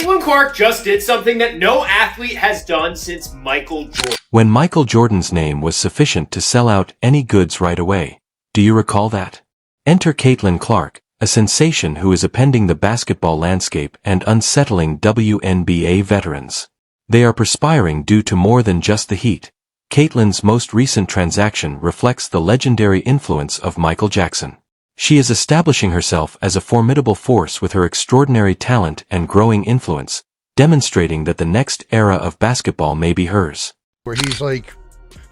Angel Clark just did something that no athlete has done since Michael Jordan. When Michael Jordan's name was sufficient to sell out any goods right away. Do you recall that? Enter Caitlin Clark, a sensation who is upending the basketball landscape and unsettling WNBA veterans. They are perspiring due to more than just the heat. Caitlin's most recent transaction reflects the legendary influence of Michael Jackson. She is establishing herself as a formidable force with her extraordinary talent and growing influence, demonstrating that the next era of basketball may be hers. Where he's like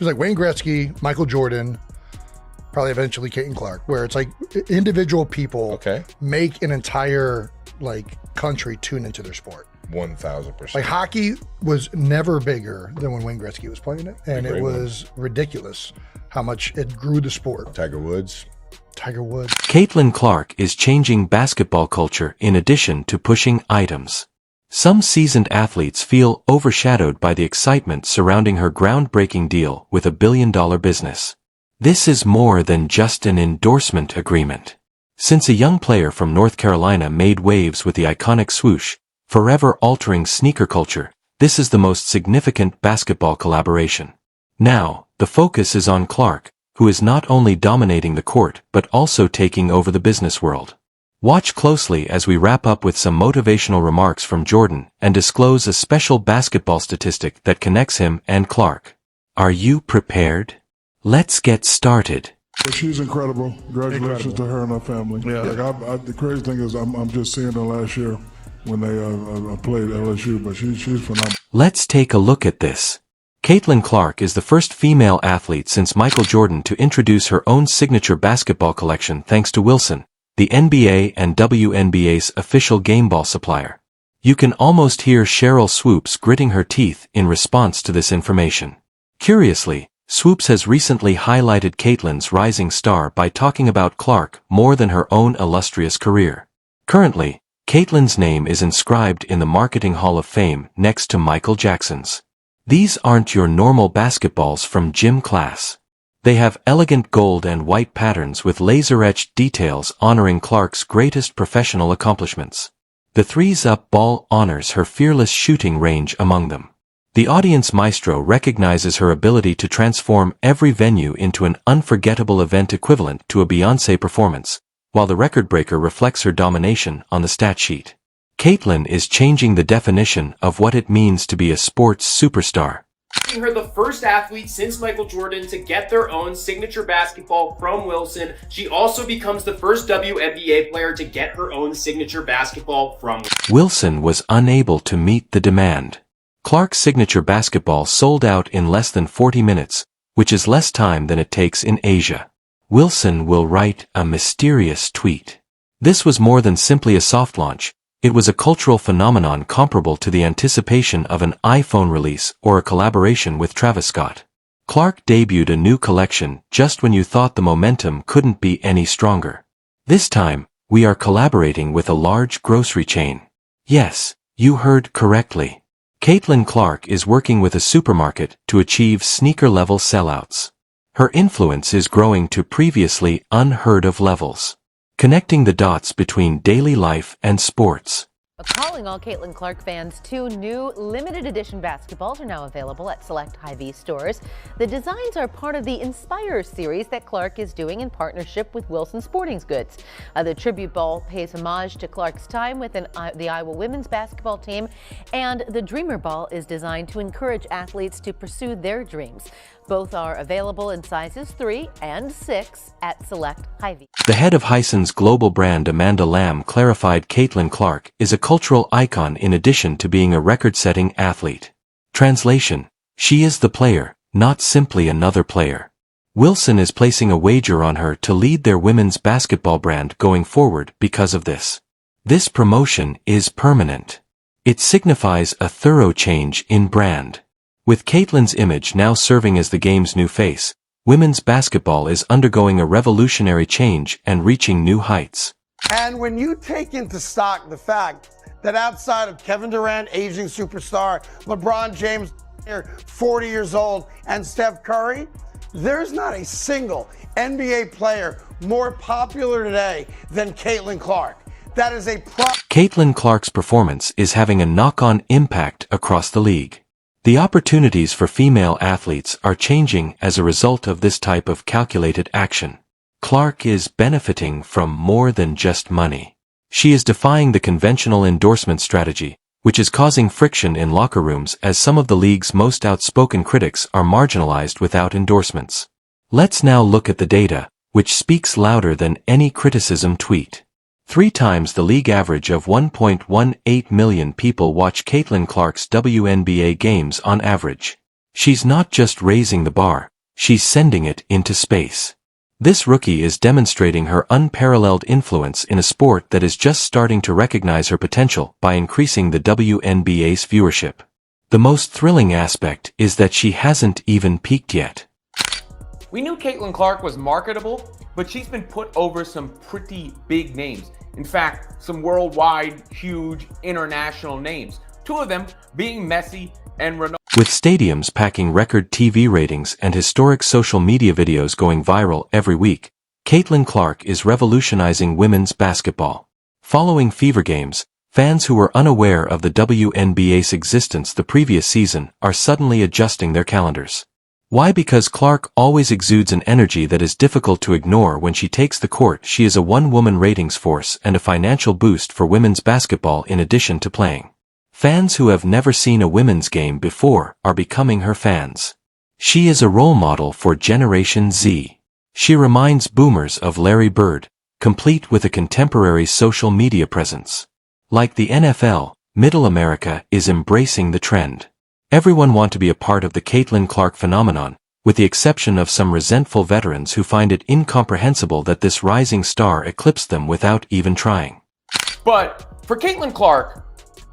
Wayne Gretzky, Michael Jordan, probably eventually Caitlin Clark, where it's like individual people make an entire country tune into their sport. 1,000%. Like hockey was never bigger than when Wayne Gretzky was playing it, and it was ridiculous how much it grew the sport. Tiger Woods. Caitlin Clark is changing basketball culture in addition to pushing items. Some seasoned athletes feel overshadowed by the excitement surrounding her groundbreaking deal with $1 billion business. This is more than just an endorsement agreement. Since a young player from North Carolina made waves with the iconic swoosh, forever altering sneaker culture, this is the most significant basketball collaboration. Now, the focus is on Clark, who is not only dominating the court but also taking over the business world. Watch closely as we wrap up with some motivational remarks from Jordan and disclose a special basketball statistic that connects him and Clark. Are you prepared? Let's get started. She's incredible. Congratulations to her and her family. Yeah. The crazy thing is I'm just seeing her last year when they played LSU, but she's phenomenal. Let's take a look at this. Caitlin Clark is the first female athlete since Michael Jordan to introduce her own signature basketball collection thanks to Wilson, the NBA and WNBA's official game ball supplier. You can almost hear Sheryl Swoopes gritting her teeth in response to this information. Curiously, Swoopes has recently highlighted Caitlin's rising star by talking about Clark more than her own illustrious career. Currently, Caitlin's name is inscribed in the Marketing Hall of Fame next to Michael Jackson's. These aren't your normal basketballs from gym class. They have elegant gold and white patterns with laser-etched details honoring Clark's greatest professional accomplishments. The threes-up ball honors her fearless shooting range among them. The audience maestro recognizes her ability to transform every venue into an unforgettable event equivalent to a Beyoncé performance, while the record breaker reflects her domination on the stat sheet. Caitlin is changing the definition of what it means to be a sports superstar. Making her the first athlete since Michael Jordan to get their own signature basketball from Wilson. She also becomes the first WNBA player to get her own signature basketball from Wilson was unable to meet the demand. Clark's signature basketball sold out in less than 40 minutes, which is less time than it takes in Asia. Wilson will write a mysterious tweet. This was more than simply a soft launch. It was a cultural phenomenon comparable to the anticipation of an iPhone release or a collaboration with Travis Scott. Clark debuted a new collection just when you thought the momentum couldn't be any stronger. This time, we are collaborating with a large grocery chain. Yes, you heard correctly. Caitlin Clark is working with a supermarket to achieve sneaker-level sellouts. Her influence is growing to previously unheard-of levels, connecting the dots between daily life and sports. Calling all Caitlin Clark fans, 2 new limited edition basketballs are now available at select Hy-Vee stores. The designs are part of the Inspire series that Clark is doing in partnership with Wilson Sporting Goods. The tribute ball pays homage to Clark's time within the Iowa women's basketball team, and the Dreamer Ball is designed to encourage athletes to pursue their dreams. Both are available in sizes 3 and 6 at select Hy-Vee. The head of Hisen's global brand, Amanda Lamb, clarified Caitlin Clark is a cultural icon in addition to being a record-setting athlete. Translation: she is the player, not simply another player. Wilson is placing a wager on her to lead their women's basketball brand going forward because of this. This promotion is permanent. It signifies a thorough change in brand. With Caitlin's image now serving as the game's new face, women's basketball is undergoing a revolutionary change and reaching new heights. And when you take into stock the fact that outside of Kevin Durant, aging superstar, LeBron James, 40 years old, and Steph Curry, there's not a single NBA player more popular today than Caitlin Clark. that is a Caitlin Clark's performance is having a knock-on impact across the league. The opportunities for female athletes are changing as a result of this type of calculated action. Clark is benefiting from more than just money. She is defying the conventional endorsement strategy, which is causing friction in locker rooms as some of the league's most outspoken critics are marginalized without endorsements. Let's now look at the data, which speaks louder than any criticism tweet. 3 times the league average of 1.18 million people watch Caitlin Clark's WNBA games on average. She's not just raising the bar, she's sending it into space. This rookie is demonstrating her unparalleled influence in a sport that is just starting to recognize her potential by increasing the WNBA's viewership. The most thrilling aspect is that she hasn't even peaked yet. We knew Caitlin Clark was marketable, but she's been put over some pretty big names. In fact, some worldwide, huge, international names. 2 of them being Messi and Ronaldo. With stadiums packing record TV ratings and historic social media videos going viral every week, Caitlin Clark is revolutionizing women's basketball. Following Fever games, fans who were unaware of the WNBA's existence the previous season are suddenly adjusting their calendars. Why? Because Clark always exudes an energy that is difficult to ignore when she takes the court. She is a one-woman ratings force and a financial boost for women's basketball in addition to playing. Fans who have never seen a women's game before are becoming her fans. She is a role model for Generation Z. She reminds boomers of Larry Bird, complete with a contemporary social media presence. Like the NFL, Middle America is embracing the trend. Everyone wants to be a part of the Caitlin Clark phenomenon, with the exception of some resentful veterans who find it incomprehensible that this rising star eclipsed them without even trying. But for Caitlin Clark,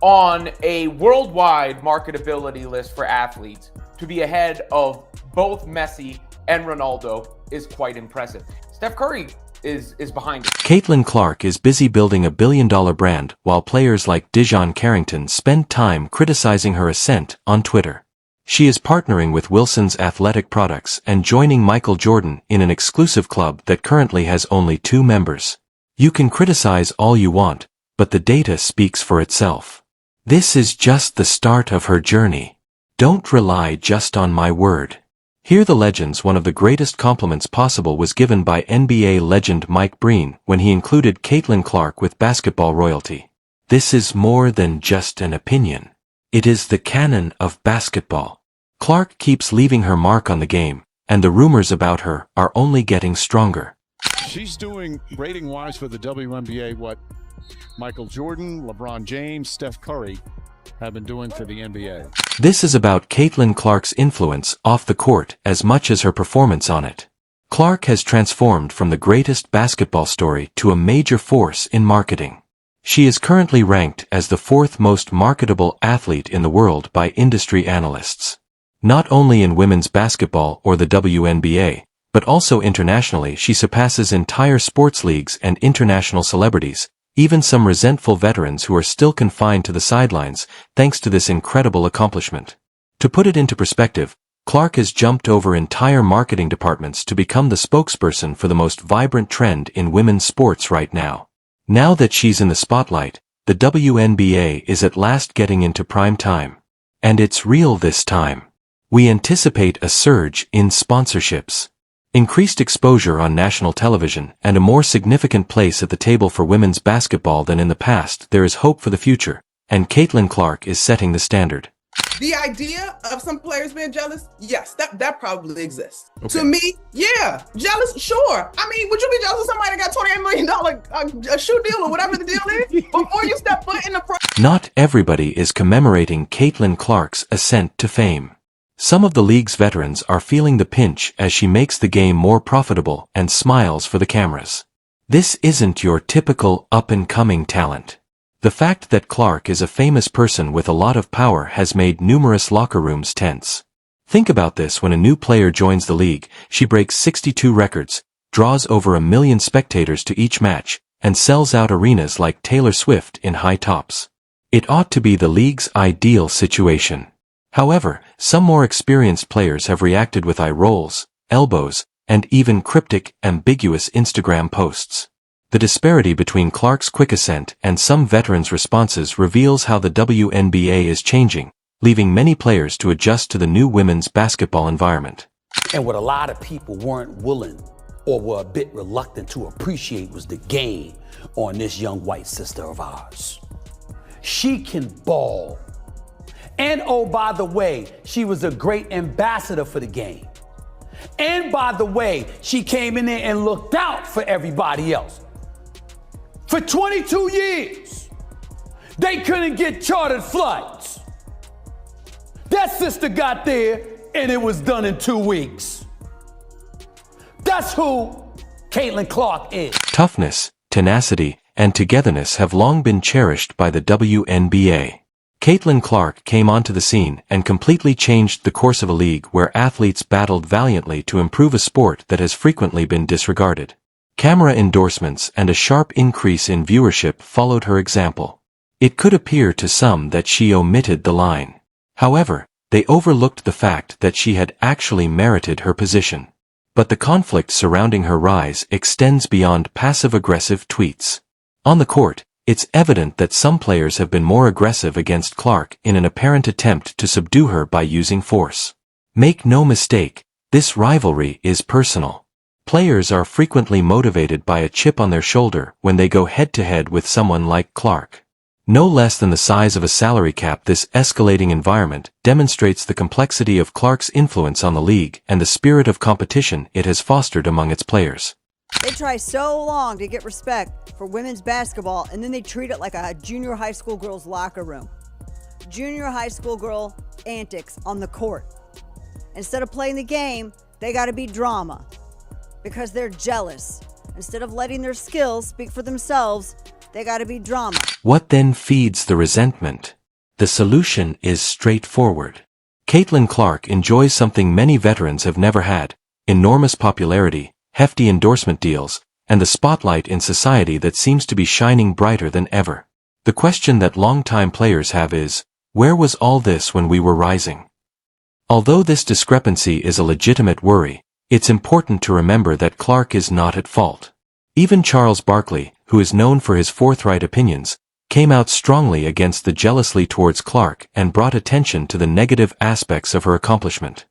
on a worldwide marketability list for athletes, to be ahead of both Messi and Ronaldo is quite impressive. Steph Curry is behind it. Caitlin Clark is busy building a billion-dollar brand while players like Dijon Carrington spend time criticizing her ascent on Twitter. She is partnering with Wilson's athletic products and joining Michael Jordan in an exclusive club that currently has only 2 members. You can criticize all you want, but the data speaks for itself. This is just the start of her journey. Don't rely just on my word. Hear the legends. One of the greatest compliments possible was given by NBA legend Mike Breen when he included Caitlin Clark with basketball royalty. This is more than just an opinion. It is the canon of basketball. Clark keeps leaving her mark on the game, and the rumors about her are only getting stronger. She's doing rating-wise for the WNBA what Michael Jordan, LeBron James, Steph Curry have been doing for the NBA. This is about Caitlin Clark's influence off the court as much as her performance on it. Clark has transformed from the greatest basketball story to a major force in marketing. She is currently ranked as the 4th most marketable athlete in the world by industry analysts. Not only in women's basketball or the WNBA, but also internationally. She surpasses entire sports leagues and international celebrities, even some resentful veterans who are still confined to the sidelines, thanks to this incredible accomplishment. To put it into perspective, Clark has jumped over entire marketing departments to become the spokesperson for the most vibrant trend in women's sports right now. Now that she's in the spotlight, the WNBA is at last getting into prime time. And it's real this time. We anticipate a surge in sponsorships, increased exposure on national television, and a more significant place at the table for women's basketball than in the past. There is hope for the future, and Caitlin Clark is setting the standard. The idea of some players being jealous, yes, that probably exists. Okay. To me, yeah, jealous, sure. I mean, would you be jealous of somebody that got $28 million a shoe deal or whatever the deal is before you step foot in the pro? Not everybody is commemorating Caitlin Clark's ascent to fame. Some of the league's veterans are feeling the pinch as she makes the game more profitable and smiles for the cameras. This isn't your typical up-and-coming talent. The fact that Clark is a famous person with a lot of power has made numerous locker rooms tense. Think about this: when a new player joins the league, she breaks 62 records, draws over 1 million spectators to each match, and sells out arenas like Taylor Swift in high tops. It ought to be the league's ideal situation. However, some more experienced players have reacted with eye rolls, elbows, and even cryptic, ambiguous Instagram posts. The disparity between Clark's quick ascent and some veterans' responses reveals how the WNBA is changing, leaving many players to adjust to the new women's basketball environment. And what a lot of people weren't willing or were a bit reluctant to appreciate was the game on this young white sister of ours. She can ball. And oh, by the way, she was a great ambassador for the game. And by the way, she came in there and looked out for everybody else. For 22 years, they couldn't get chartered flights. That sister got there and it was done in 2 weeks. That's who Caitlin Clark is. Toughness, tenacity, and togetherness have long been cherished by the WNBA. Caitlin Clark came onto the scene and completely changed the course of a league where athletes battled valiantly to improve a sport that has frequently been disregarded. Camera endorsements and a sharp increase in viewership followed her example. It could appear to some that she omitted the line. However, they overlooked the fact that she had actually merited her position. But the conflict surrounding her rise extends beyond passive-aggressive tweets. On the court, it's evident that some players have been more aggressive against Clark in an apparent attempt to subdue her by using force. Make no mistake, this rivalry is personal. Players are frequently motivated by a chip on their shoulder when they go head-to-head with someone like Clark. No less than the size of a salary cap, this escalating environment demonstrates the complexity of Clark's influence on the league and the spirit of competition it has fostered among its players. They try so long to get respect for women's basketball, and then they treat it like a junior high school girl's locker room. Junior high school girl antics on the court. Instead of playing the game, they got to be drama because they're jealous. Instead of letting their skills speak for themselves, they got to be drama. What then feeds the resentment? The solution is straightforward. Caitlin Clark enjoys something many veterans have never had: enormous popularity, hefty endorsement deals, and the spotlight in society that seems to be shining brighter than ever. The question that longtime players have is, where was all this when we were rising? Although this discrepancy is a legitimate worry, it's important to remember that Clark is not at fault. Even Charles Barkley, who is known for his forthright opinions, came out strongly against the jealousy towards Clark and brought attention to the negative aspects of her accomplishment.